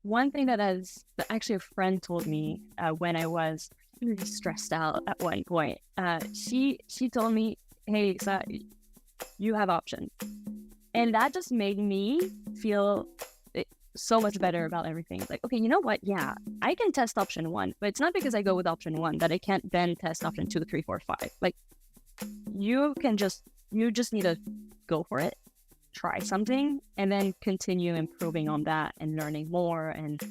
one thing that actually a friend told me when I was really stressed out at one point, she told me, "Hey, Lisa, you have options," and that just made me feel so much better about everything. It's like, okay, you know what? Yeah, I can test option one, but it's not because I go with option one that I can't then test option 2, 3, 4, 5. Like you just need to go for it, try something, and then continue improving on that and learning more and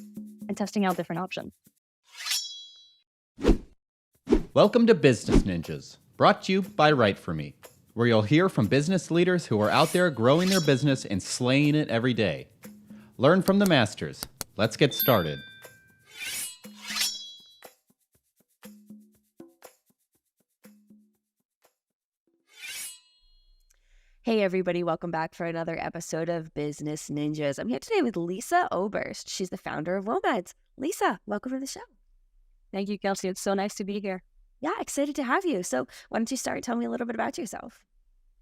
testing out different options. Welcome to Business Ninjas, brought to you by WriteForMe, where you'll hear from business leaders who are out there growing their business and slaying it every day. Learn from the masters. Let's get started. Hey everybody, welcome back for another episode of Business Ninjas. I'm here today with Lisa Oberst. She's the founder of Womads. Lisa, welcome to the show. Thank you, Kelsey. It's so nice to be here. Yeah, excited to have you. So why don't you start? Tell me a little bit about yourself.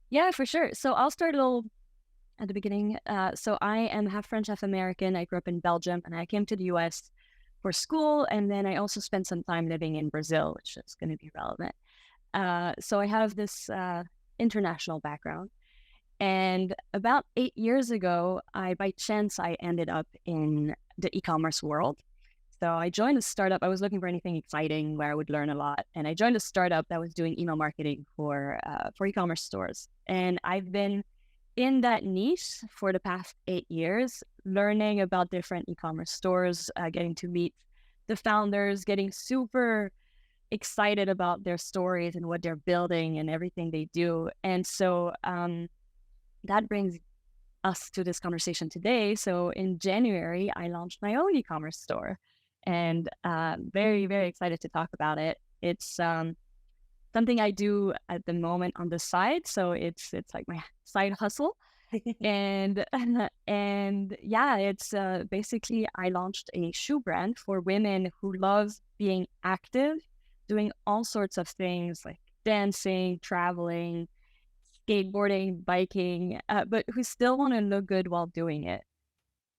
Yeah, for sure. So I'll start a little at the beginning. So I am half French, half American. I grew up in Belgium and I came to the US for school. And then I also spent some time living in Brazil, which is going to be relevant. So I have this international background. And about 8 years ago, by chance, I ended up in the e-commerce world. So I joined a startup. I was looking for anything exciting where I would learn a lot. And I joined a startup that was doing email marketing for e-commerce stores. And I've been in that niche for the past 8 years, learning about different e-commerce stores, getting to meet the founders, getting super excited about their stories and what they're building and everything they do. And so that brings us to this conversation today. So in January, I launched my own e-commerce store and very, very excited to talk about it. It's something I do at the moment on the side. So it's like my side hustle. and yeah, it's basically I launched a shoe brand for women who love being active, doing all sorts of things like dancing, traveling, skateboarding, biking, but who still want to look good while doing it.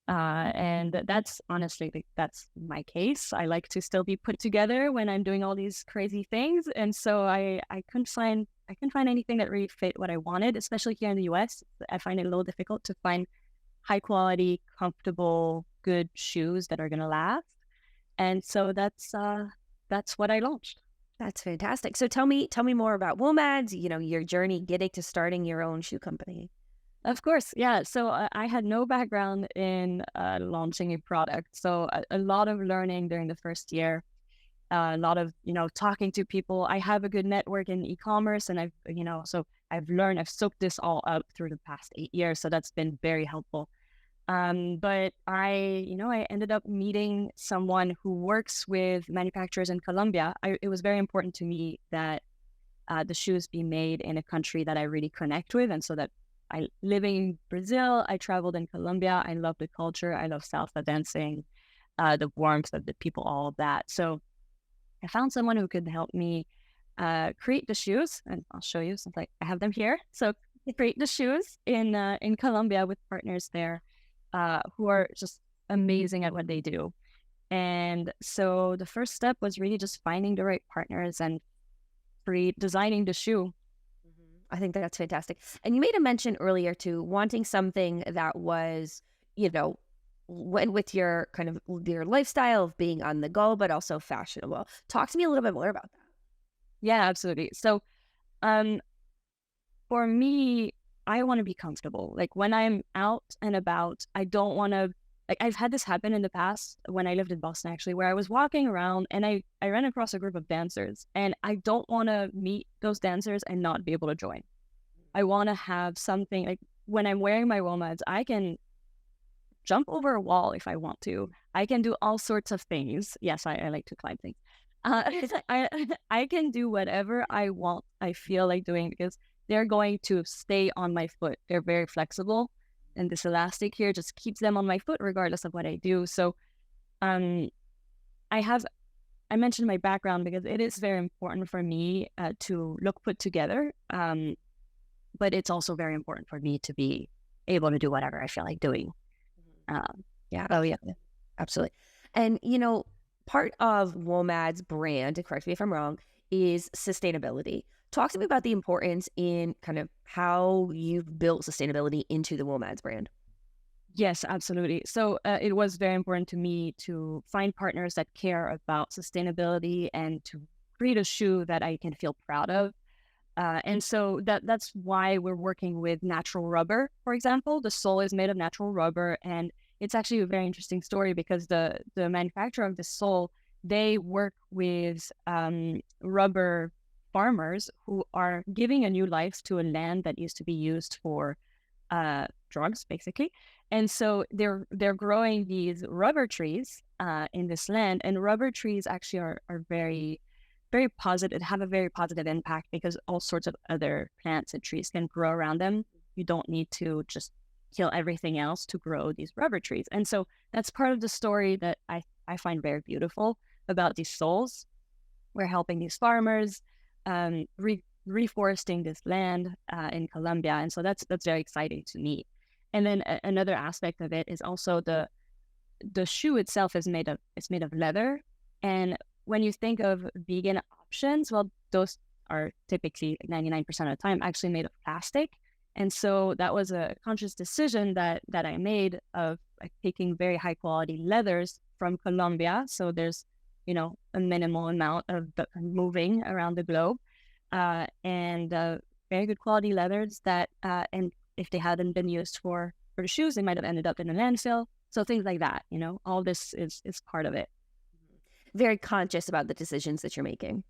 And that's honestly, that's my case. I like to still be put together when I'm doing all these crazy things. And so I couldn't find anything that really fit what I wanted, especially here in the US. I find it a little difficult to find high quality, comfortable, good shoes that are going to last. And so that's what I launched. That's fantastic. So tell me more about Womads, your journey getting to starting your own shoe company. Of course. Yeah. So I had no background in launching a product. So a lot of learning during the first year, a lot of, talking to people. I have a good network in e-commerce and I've soaked this all up through the past 8 years. So that's been very helpful. But I ended up meeting someone who works with manufacturers in Colombia. It was very important to me that the shoes be made in a country that I really connect with. And so that living in Brazil, I traveled in Colombia. I love the culture. I love salsa dancing, the warmth of the people, all of that. So I found someone who could help me create the shoes, and I'll show you since I have them here. So create the shoes in Colombia with partners there who are just amazing at what they do. And so the first step was really just finding the right partners and designing the shoe. I think that's fantastic. And you made a mention earlier to wanting something that was, went with your kind of your lifestyle of being on the go, but also fashionable. Talk to me a little bit more about that. Yeah, absolutely. So for me, I want to be comfortable. Like when I'm out and about, I don't want to, like I've had this happen in the past when I lived in Boston, actually, where I was walking around and I ran across a group of dancers and I don't want to meet those dancers and not be able to join. I want to have something like when I'm wearing my Womads, I can jump over a wall if I want to. I can do all sorts of things. Yes, I like to climb things. I can do whatever I want, I feel like doing, because they're going to stay on my foot. They're very flexible. And this elastic here just keeps them on my foot regardless of what I do. So I mentioned my background because it is very important for me to look put together. But it's also very important for me to be able to do whatever I feel like doing. Yeah. Oh, yeah. Absolutely. And, part of Womad's brand, correct me if I'm wrong, is sustainability. Talk to me about the importance in kind of how you've built sustainability into the Womad's brand. Yes, absolutely. So it was very important to me to find partners that care about sustainability and to create a shoe that I can feel proud of. And so that's why we're working with natural rubber, for example. The sole is made of natural rubber, and it's actually a very interesting story because the manufacturer of the sole, they work with rubber farmers who are giving a new life to a land that used to be used for drugs, basically. And so they're growing these rubber trees in this land, and rubber trees actually are very positive, have a very positive impact because all sorts of other plants and trees can grow around them. You don't need to just kill everything else to grow these rubber trees. And so that's part of the story that I find very beautiful about these soles. We're helping these farmers, reforesting this land in Colombia. And so that's very exciting to me. And then another aspect of it is also the shoe itself is made of leather. And when you think of vegan options, well, those are typically 99% of the time actually made of plastic. And so that was a conscious decision that I made of like, taking very high quality leathers from Colombia. So there's, a minimal amount of moving around the globe, and very good quality leathers that, and if they hadn't been used for the shoes, they might have ended up in a landfill. So things like that, all this is part of it. Very conscious about the decisions that you're making.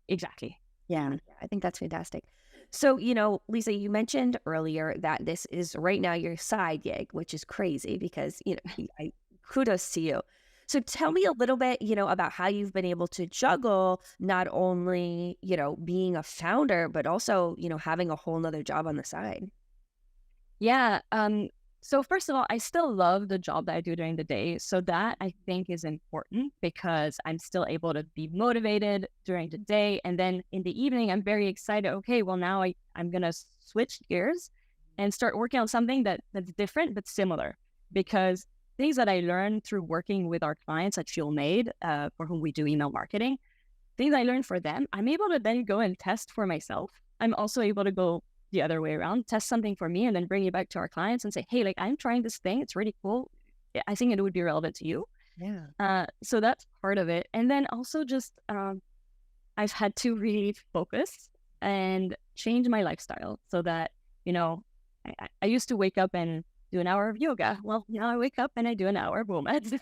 Exactly. Yeah, I think that's fantastic. So, Lisa, you mentioned earlier that this is right now your side gig, which is crazy because, kudos to you. So tell me a little bit, about how you've been able to juggle not only, being a founder, but also, having a whole nother job on the side. Yeah. So first of all, I still love the job that I do during the day. So that I think is important because I'm still able to be motivated during the day. And then in the evening, I'm very excited. Okay, well, now I'm going to switch gears and start working on something that's different but similar. Because things that I learned through working with our clients at Fuel Made, for whom we do email marketing, things I learned for them, I'm able to then go and test for myself. I'm also able to go the other way around, test something for me and then bring it back to our clients and say, hey, like I'm trying this thing. It's really cool. I think it would be relevant to you. Yeah. So that's part of it. And then also just, I've had to really focus and change my lifestyle so that, I used to wake up and do an hour of yoga. Well, now I wake up and I do an hour of Womads.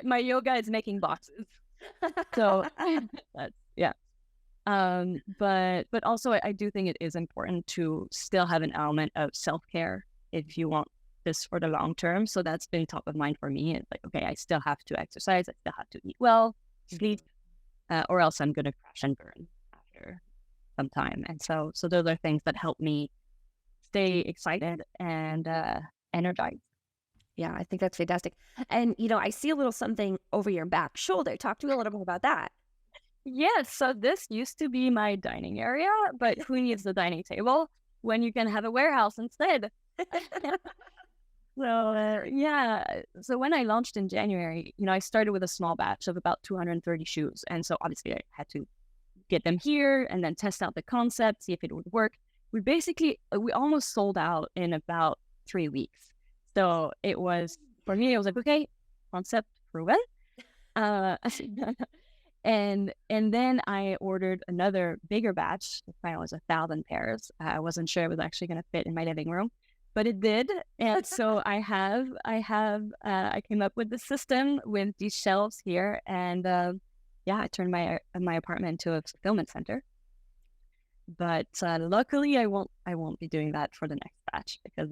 my yoga is making boxes. So that's, yeah. But also I do think it is important to still have an element of self-care if you want this for the long term. So that's been top of mind for me. It's like, okay, I still have to exercise. I still have to eat well, sleep, or else I'm going to crash and burn after some time. And so those are things that help me stay excited and energized. Yeah, I think that's fantastic. And, I see a little something over your back shoulder. Talk to me a little bit about that. Yes, so this used to be my dining area, but who needs the dining table when you can have a warehouse instead? So yeah, so when I launched in January, I started with a small batch of about 230 shoes. And so obviously I had to get them here and then test out the concept, see if it would work. We almost sold out in about 3 weeks. So for me, it was like, okay, concept proven. And then I ordered another bigger batch. The final was 1,000 pairs. I wasn't sure it was actually going to fit in my living room, but it did. And so I came up with the system with these shelves here, and I turned my apartment into a fulfillment center. But luckily, I won't be doing that for the next batch because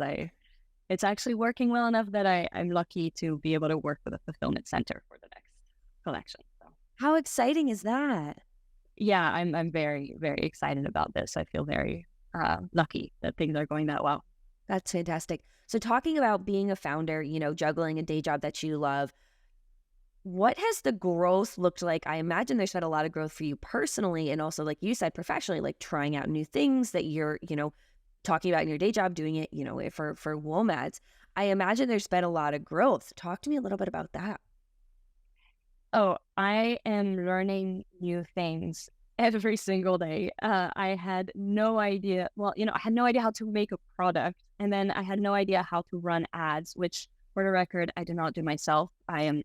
it's actually working well enough that I'm lucky to be able to work with a fulfillment center for the next collection. So. How exciting is that? Yeah, I'm very, very excited about this. I feel very lucky that things are going that well. That's fantastic. So talking about being a founder, juggling a day job that you love, what has the growth looked like? I imagine there's been a lot of growth for you personally and also, like you said, professionally, like trying out new things that you're, talking about in your day job, doing it, for Womads. I imagine there's been a lot of growth. Talk to me a little bit about that. Oh, I am learning new things every single day. I had no idea. Well, I had no idea how to make a product, and then I had no idea how to run ads, which, for the record, I do not do myself. I'm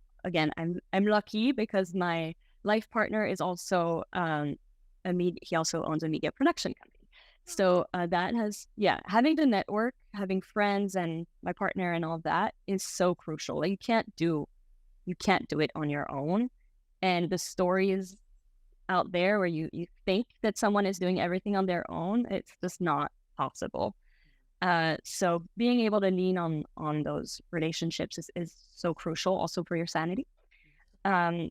lucky because my life partner is also he also owns a media production company. So that has, yeah, having the network, having friends, and my partner, and all of that is so crucial. Like, you can't do it on your own. And the stories out there where you think that someone is doing everything on their own, it's just not possible. So being able to lean on those relationships is so crucial also for your sanity. Um,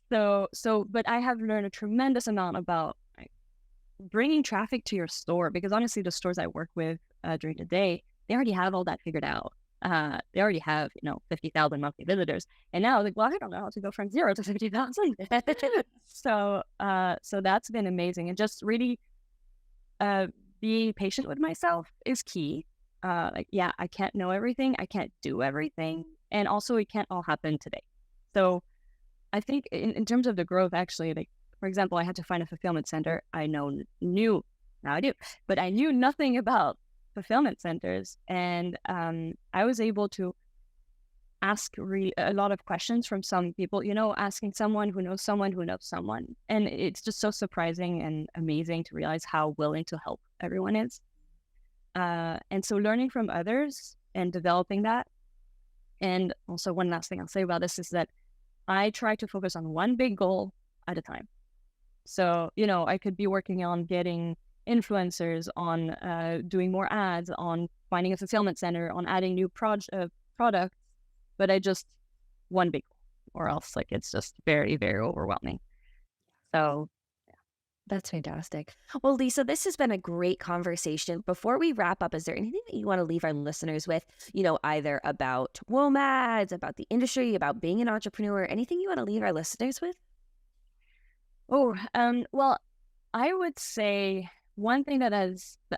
but I have learned a tremendous amount about like, bringing traffic to your store, because honestly, the stores I work with during the day, they already have all that figured out. They already have, 50,000 monthly visitors. And now, like, well, I don't know how to go from 0 to 50,000. So that's been amazing. And just really being patient with myself is key. Yeah, I can't know everything. I can't do everything. And also, it can't all happen today. So I think in terms of the growth, actually, like, for example, I had to find a fulfillment center. Now I do, but I knew nothing about fulfillment centers. And I was able to ask a lot of questions from some people, asking someone who knows someone who knows someone. And it's just so surprising and amazing to realize how willing to help everyone is. And so learning from others and developing that. And also one last thing I'll say about this is that I try to focus on one big goal at a time. So, I could be working on getting influencers, on doing more ads, on finding a fulfillment center, on adding new products, but I just one big goal, or else like it's just very, very overwhelming. So That's fantastic. Well, Lisa, this has been a great conversation. Before we wrap up, is there anything that you want to leave our listeners with, either about Womads, about the industry, about being an entrepreneur, anything you want to leave our listeners with? Well, I would say one thing that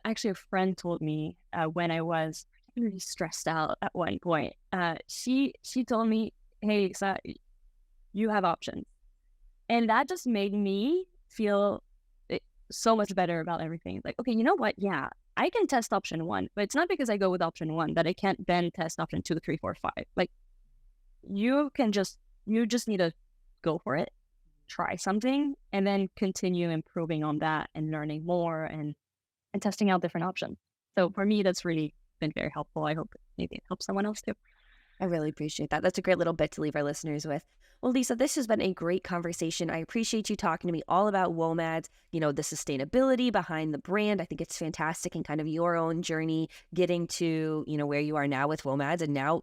actually a friend told me when I was really stressed out at one point. She told me, "Hey, Lisa, you have options," and that just made me feel so much better about everything. Like, okay, you know what? Yeah, I can test option 1, but it's not because I go with option 1 that I can't then test option 2, 3, 4, 5. Like, you just need to go for it, try something, and then continue improving on that and learning more and testing out different options. So for me, that's really been very helpful. I hope maybe it helps someone else too. I really appreciate that. That's a great little bit to leave our listeners with. Well, Lisa, this has been a great conversation. I appreciate you talking to me all about Womads, the sustainability behind the brand. I think it's fantastic, and kind of your own journey getting to, where you are now with Womads, and now,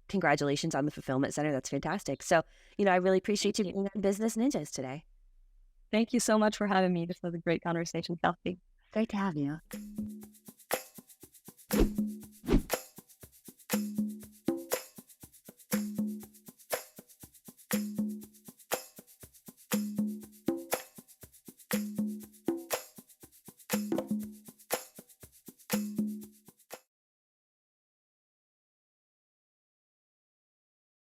congratulations on the fulfillment center. That's fantastic. So, I really appreciate you being on Business Ninjas today. Thank you so much for having me. This was a great conversation, Kelsey. Great to have you.